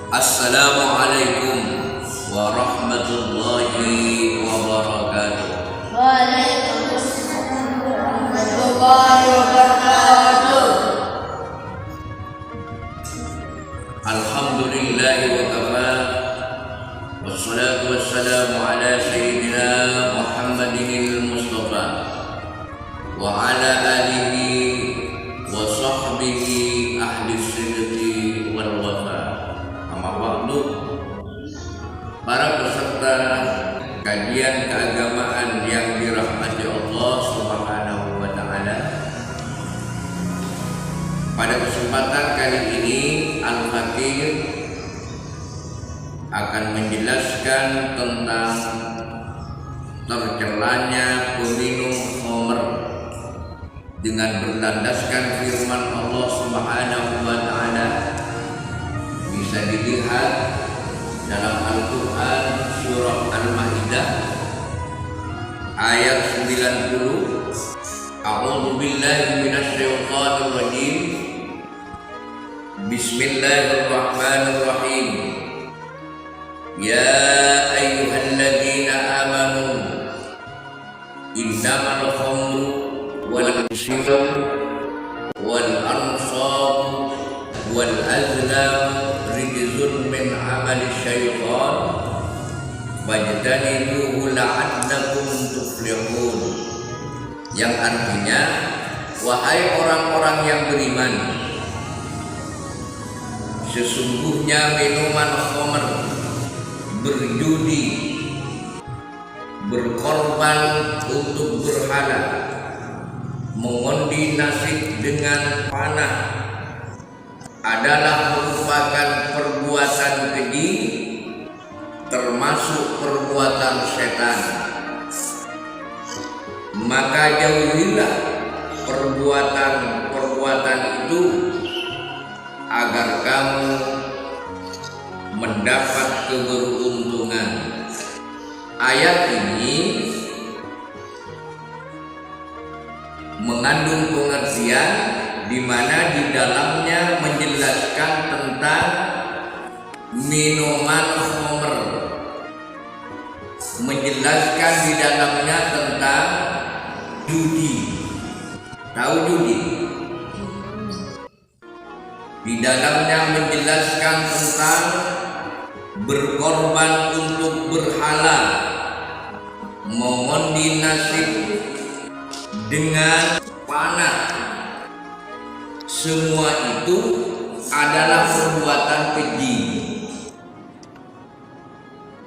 Assalamualaikum warahmatullahi wabarakatuh. Waalaikumsalam warahmatullahi wabarakatuh. Alhamdulillahi wa kafa. Wassalatu wassalamu ala sayyidina Muhammadinil Mustafa wa ala alihi wa sahbihi ahli sidqi wal wafa. Amma ba'du. Para peserta kajian keagamaan yang dirahmati Allah Subhanahu wa taala. Pada kesempatan kali ini Al-Fakir akan menjelaskan tentang tercelanya peminum khamr dengan berlandaskan firman Allah Subhanahu wa taala. Bisa dilihat dalam Al-Quran surah Al-Ma'idah ayat 90. A'udzu billahi minasy syaithanir rajim. Bismillahirrahmanirrahim. Ya ayyuhalladzina amanu innamal khamru wal maisiru wal ansab wal azlam rijzun min amali syaitan fajtanibuhu la'allakum tuflihun. Yang artinya, wahai orang-orang yang beriman, sesungguhnya minuman khamr, berjudi, berkorban untuk berhala, mengundi nasib dengan panah adalah merupakan perbuatan keji, termasuk perbuatan setan. Maka jauhilah perbuatan-perbuatan itu agar kamu mendapat keberuntungan. Ayat ini mengandung pengertian di mana di dalamnya menjelaskan tentang minuman khamr, menjelaskan di dalamnya tentang judi. Tahu judi? Di dalamnya menjelaskan tentang berkorban untuk berhala, mengundi nasib dengan panah. Semua itu adalah perbuatan keji,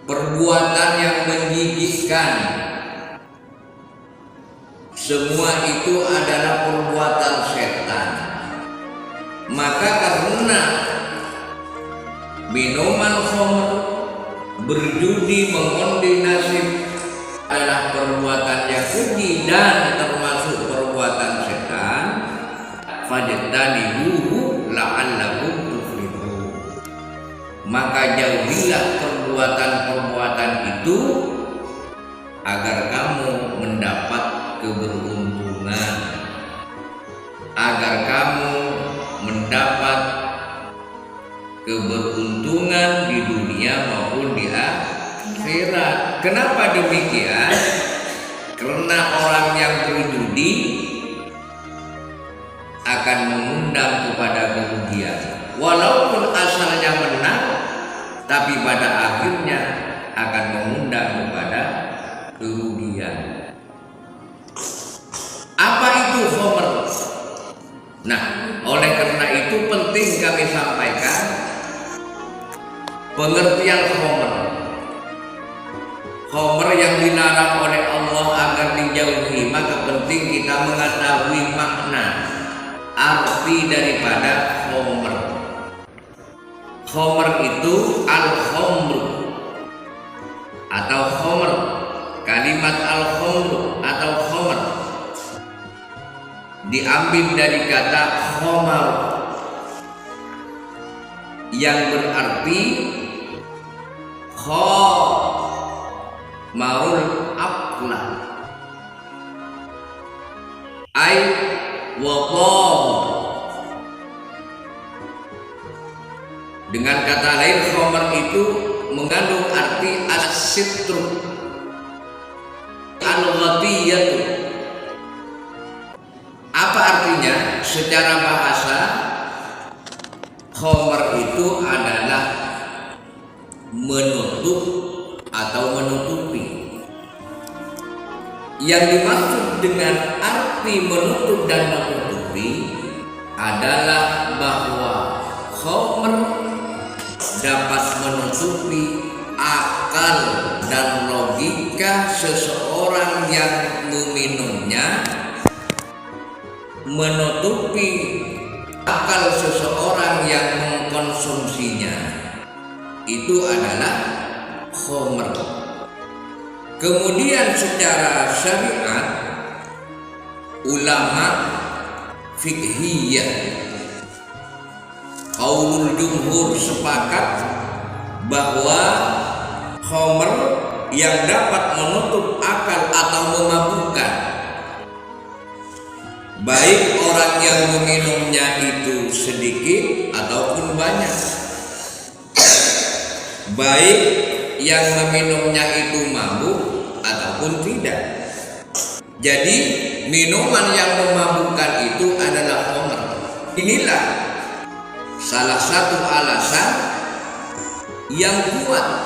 perbuatan yang menjijikkan. Semua itu adalah perbuatan setan. Maka karena minuman khamr, berjudi, mengundi nasib adalah perbuatan yang keji dan termasuk perbuatan setan, fajtanibuhu la'allakum tuflihun. Maka jauhilah perbuatan-perbuatan itu agar kamu mendapat keberuntungan, agar kamu mendapat keberuntungan di dunia maupun di akhirat. Kenapa demikian? Karena orang yang berjudi akan mengundang kepada kerugian. Walaupun asalnya menang, tapi pada akhirnya akan mengundang kepada kerugian. Apa itu khamr? Nah, oleh karena itu penting kami sampaikan pengertian khamr. Khamr yang dilarang oleh Allah agar dijauhi, maka penting kita mengetahui makna, arti daripada khamr. Khamr itu al-khamr atau khamr. Kalimat al-khamr atau khamr diambil dari kata khamar yang berarti khamarul aqla ay wa Dengan kata lain, khamr itu mengandung arti as-sitru, al-ghatiyatu. Apa artinya? Secara bahasa, khamr itu adalah menutup atau menutupi. Yang dimaksud dengan arti menutup dan menutupi adalah bahwa khamr dapat menutupi akal dan logika seseorang yang meminumnya, menutupi akal seseorang yang mengkonsumsinya. Itu adalah khamr. Kemudian secara syariat, ulama fiqhiyah, qaulul jumhur sepakat bahwa khamr yang dapat menutup akal atau memabukkan, baik orang yang meminumnya itu sedikit ataupun banyak, baik yang meminumnya itu mabuk ataupun tidak. Jadi minuman yang memabukkan itu adalah khamr. Inilah salah satu alasan yang kuat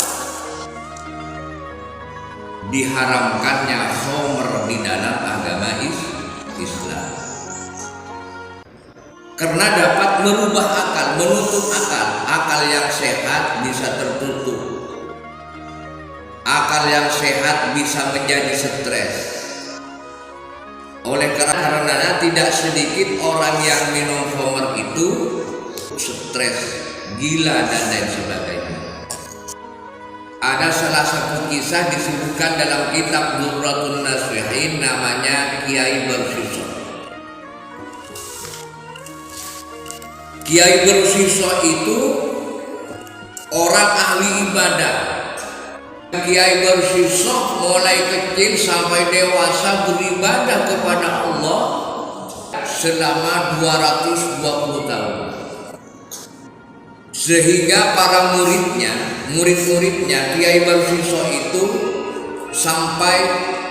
diharamkannya khamr di dalam agama Islam. Karena dapat merubah akal, menutup akal yang sehat bisa tertutup. Akal yang sehat bisa menjadi stres. Oleh karena tidak sedikit orang yang minum khamr itu stres, gila dan lain sebagainya. Ada salah satu kisah disebutkan dalam kitab Durratun Nasihin, namanya Kiai Bersiso. Kiai Bersiso itu orang ahli ibadah. Kiai Bersiso mulai kecil sampai dewasa beribadah kepada Allah selama 220 tahun. Sehingga para murid-muridnya Kiai Bersiso itu sampai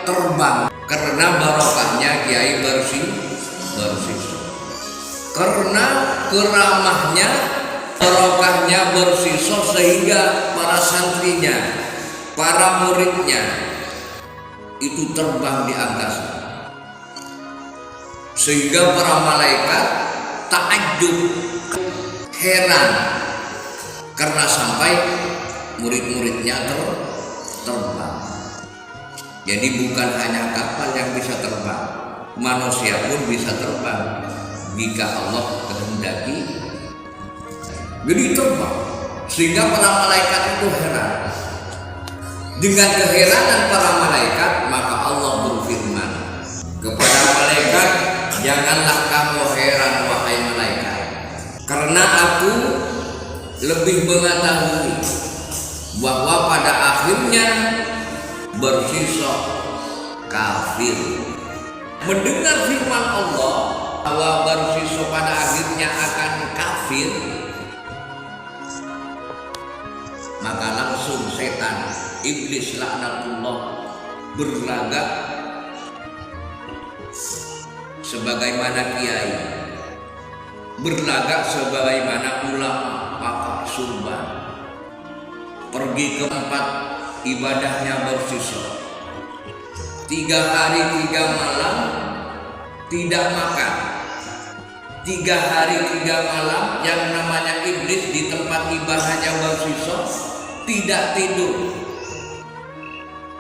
terbang karena barokahnya Kiai Bersiso. Karena keramahnya, barokahnya Bersiso, sehingga para santrinya, para muridnya itu terbang di angkasa. Sehingga para malaikat takjub, heran karena sampai murid-muridnya terbang. Jadi bukan hanya kapal yang bisa terbang, manusia pun bisa terbang jika Allah kehendaki. Jadi terbang, sehingga para malaikat itu heran. Dengan keheranan para malaikat, maka Allah berfirman kepada malaikat, janganlah kamu heran wahai malaikat, karena aku lebih mengetahui bahwa pada akhirnya Bersiso kafir. Mendengar firman Allah bahwa Bersiso pada akhirnya akan kafir, maka langsung setan, iblis laknatullah, berlagak sebagaimana kiai, berlagak sebagaimana ulama, pakar surban, pergi ke tempat ibadahnya Bersiso. 3 hari 3 malam tidak makan, 3 hari 3 malam yang namanya iblis di tempat ibadahnya Bersiso tidak tidur.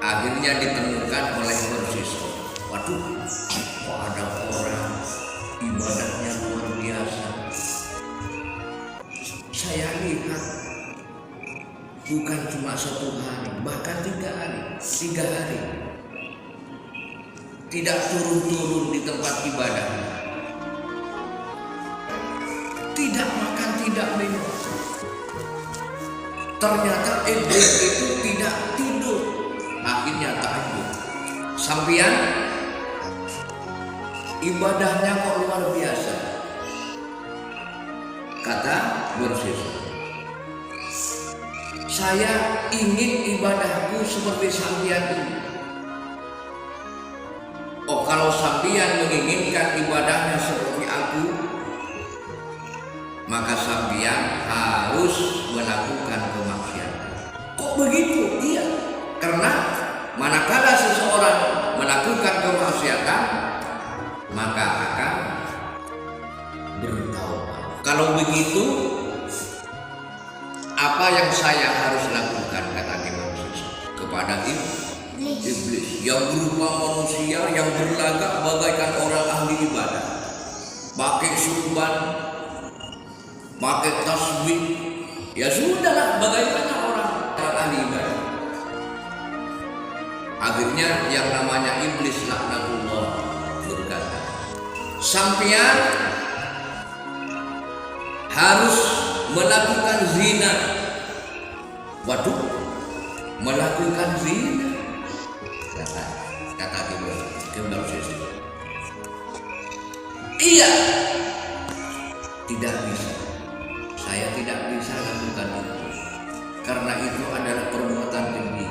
Akhirnya ditemukan oleh Bersiso, waduh, kok ada orang ibadahnya luar biasa. Saya lihat bukan cuma 1 hari, bahkan 3 hari tidak turun-turun di tempat ibadah, tidak makan, tidak minum. Ternyata iblis itu tidak tidur. Akhirnya tahajud. Sampian ibadahnya kok luar biasa, kata Bersiso. saya ingin ibadahku seperti sampeyan ini. Oh, kalau sampeyan menginginkan ibadahnya seperti aku, maka sampeyan harus melakukan kemaksiatan. Kok begitu? Iya, karena manakala seseorang melakukan kemaksiatan, maka akan bertaubat. Kalau begitu, apa yang saya harus lakukan, kata Imam Syafi'i kepada iblis yang berupa manusia yang berlagak bagaikan orang ahli ibadah, pakai surban, pakai tasbih, ya sudahlah bagaimana orang ahli ibadah. Akhirnya yang namanya iblis laknatullah berkata, sampeyan harus melakukan zina. Waduh, melakukan zina, kata iblis. Iya, tidak bisa. Saya tidak bisa lakukan itu, karena itu adalah perbuatan keji,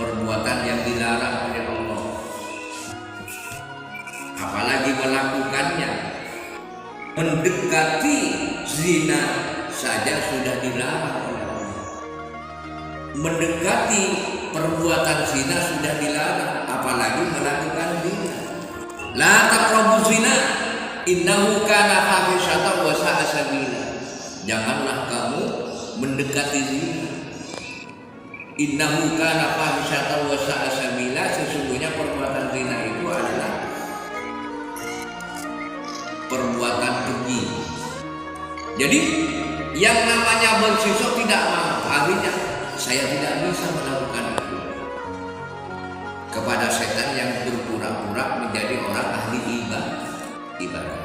perbuatan yang dilarang oleh Allah. Apalagi melakukannya, mendekati zina saja sudah dilarang oleh Allah. Mendekati perbuatan zina sudah dilarang, apalagi melakukan zina. La taqrabuz zina innahu kana fahishatan wa sa'a sabila. Janganlah kamu mendekati zina. Innahu kana fahishatan wa sa'a sabila. Sesungguhnya perbuatan zina itu adalah perbuatan keji. Jadi yang namanya bersisok tidak mau, akhirnya saya tidak bisa melakukan itu. Kepada setan yang berpura-pura menjadi orang ahli ibadah.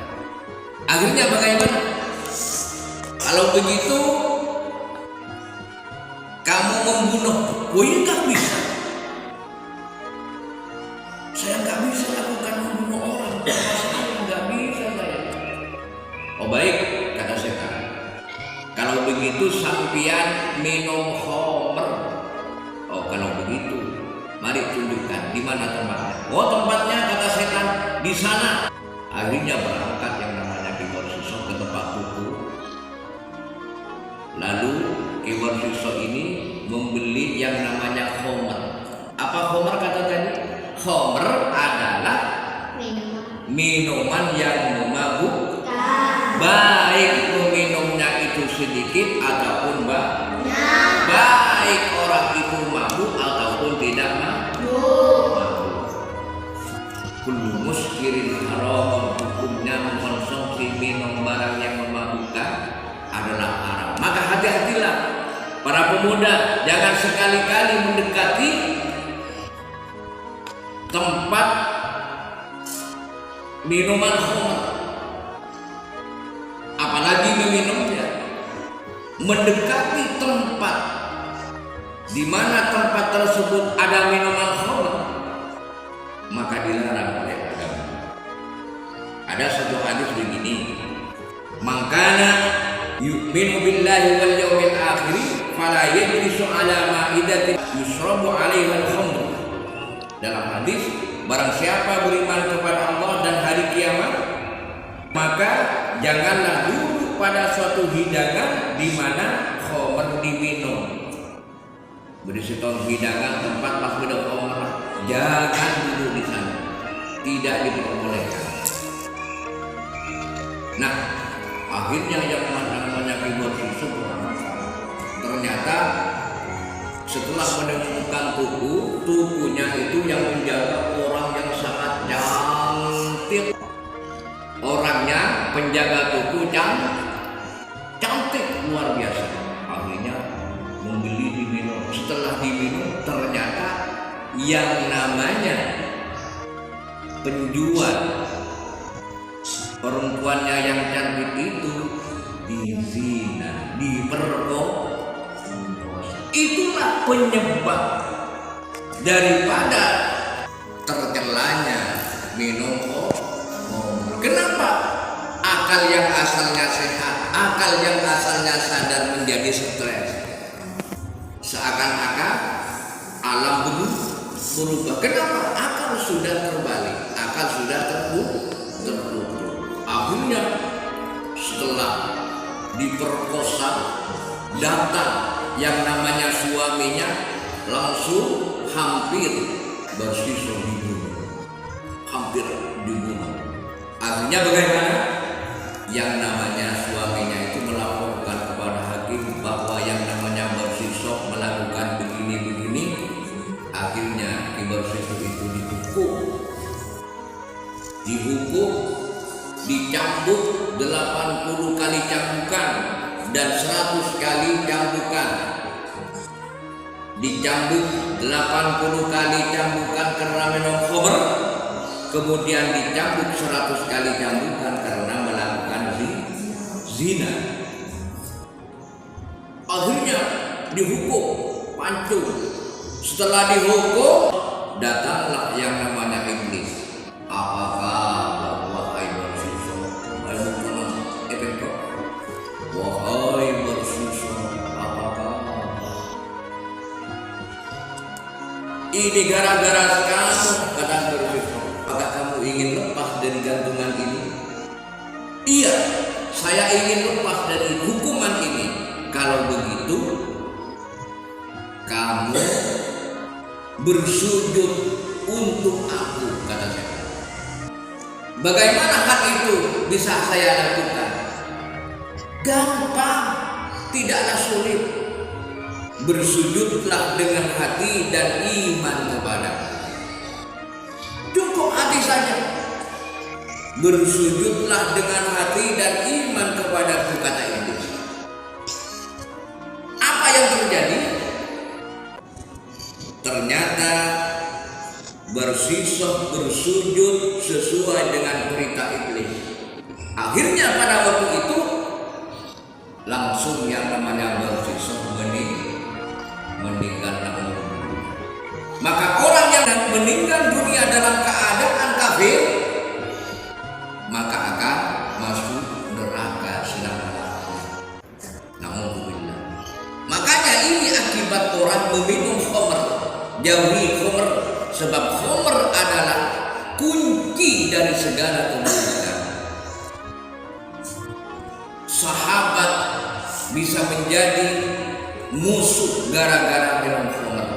Akhirnya bagaimana? Kalau begitu kamu membunuh, nggak bisa. Saya nggak bisa lakukan membunuh orang. Nggak bisa saya. Oh baik, kata setan. Kalau begitu sampeyan minum khamr. Oh kalau begitu, mari tunjukkan di mana tempatnya. Oh tempatnya, kata setan, di sana. Akhirnya berangkat yang namanya Kiwar Sisok ke tempat tuku. Lalu Kiwar Sisok ini membeli yang namanya khamr. Apa khamr kata tadi? Khamr adalah minuman yang memabukkan. Baik meminumnya itu sedikit ataupun banyak. Baik orang itu mabuk ataupun tidak mabuk. Kullu muskirin haram, hukumnya mengkonsumsi minum barang yang memabukkan adalah haram. Maka hati-hatilah para pemuda, jangan sekali-kali mendekati tempat minuman khamr, apalagi meminumnya. Mendekati tempat di mana tempat tersebut ada minuman khamr, maka dilarang oleh agama. Ada satu hadis begini, "Mangkana yu'minu billahi wal yawmil akhir fala yajlisu ala ma'idatin yusrabu 'alaiha al-khamr." Dalam hadis, barang siapa beriman kepada Allah dan hari kiamat, maka janganlah duduk pada suatu hidangan di mana khamr diminum. Berisi hidangan tempat minum khamr, jangan duduk di sana, tidak diperbolehkan. Nah, akhirnya yang namanya Kiwar Sisok ternyata setelah menemukan tukunya itu yang menjaga orang yang sangat cantik. Orangnya penjaga tuku cantik luar biasa. Akhirnya membeli diminum. Setelah diminum ternyata yang namanya penjual perempuannya yang cantik itu dizina, diperkosa. Itulah penyebab daripada tercelanya minum khamr. Kenapa? Akal yang asalnya sehat, akal yang asalnya sadar menjadi stres. seakan-akan alam berubah. Kenapa? Akal sudah terbalik, akal sudah tertutup. Akhirnya setelah diperkosa, datang yang namanya suaminya, langsung hampir bersisa dibunuh, hampir dibunuh. Akhirnya bagaimana? Yang namanya suaminya itu melaporkan kepada hakim bahwa yang namanya bersisa melakukan begini-begini. Akhirnya bersisa itu dihukum, dicambuk 80 kali cambukan dan 100 kali cambukan. Dicambuk 80 kali cambukan karena minum khamr, kemudian dicambuk 100 kali cambukan karena melakukan zina. Akhirnya dihukum pancung. Setelah dihukum, datanglah yang namanya iblis. Apakah wahai bersisa, wahai bersisa, apakah ini gara-gara kamu, kata bersisa? Apakah kamu ingin lepas dari gantungan ini? Iya, saya ingin lepas dari hukuman ini. Kalau begitu, kamu bersujud untuk aku, kata saya. Bagaimana hal itu bisa saya lakukan? Gampang, tidaklah sulit. Bersujudlah dengan hati dan iman kepada. Cukup hati saja. Bersujudlah dengan hati dan iman kepadaku, kata Iblis. Apa yang terjadi? Ternyata bersisa bersujud sesuai dengan perintah iblis. Akhirnya pada waktu itu langsung yang namanya bersisa meninggal dunia. Maka orang yang meninggal dunia dalam keadaan kafir, maka akan masuk neraka selama-lamanya. Naudzubillah. Makanya ini akibat orang meminum khamr. Jauhi khamr, sebab khamr adalah kunci dari segala keburukan. Sahabat bisa menjadi musuh gara-gara minum khamr.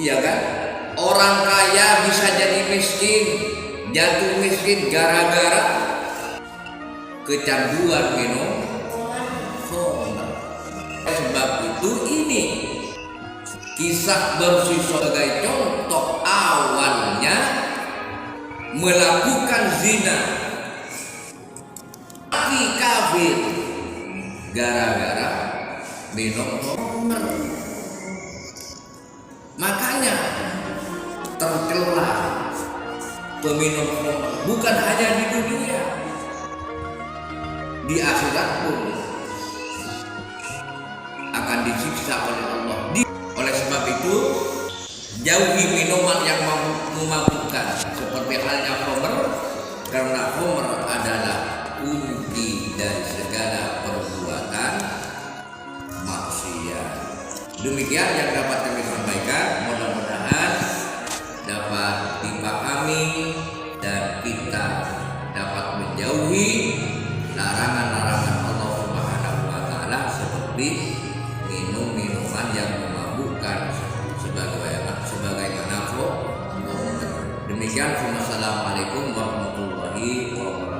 Iya kan? Orang kaya bisa jadi miskin, jatuh miskin gara-gara kecanduan minum khamr. Sebab itu ini kisah bersisa sebagai contoh awalnya melakukan zina, tapi kafir gara-gara minum khamr. Makanya tercela peminum khamr bukan hanya di dunia, di akhirat pun akan disiksa oleh Allah. Oleh sebab itu, jauhi minuman yang memabukkan seperti halnya khamr, karena khamr adalah kunci dari segala perbuatan maksiat. Demikian yang dapat kami sampaikan, mudah-mudahan dapat dipahami dan kita dapat menjauhi larangan-larangan Allah Subhanahu wa taala seperti minum minuman yang memabukkan sebagaimana khamr. Demikian, wassalamualaikum warahmatullahi wabarakatuh.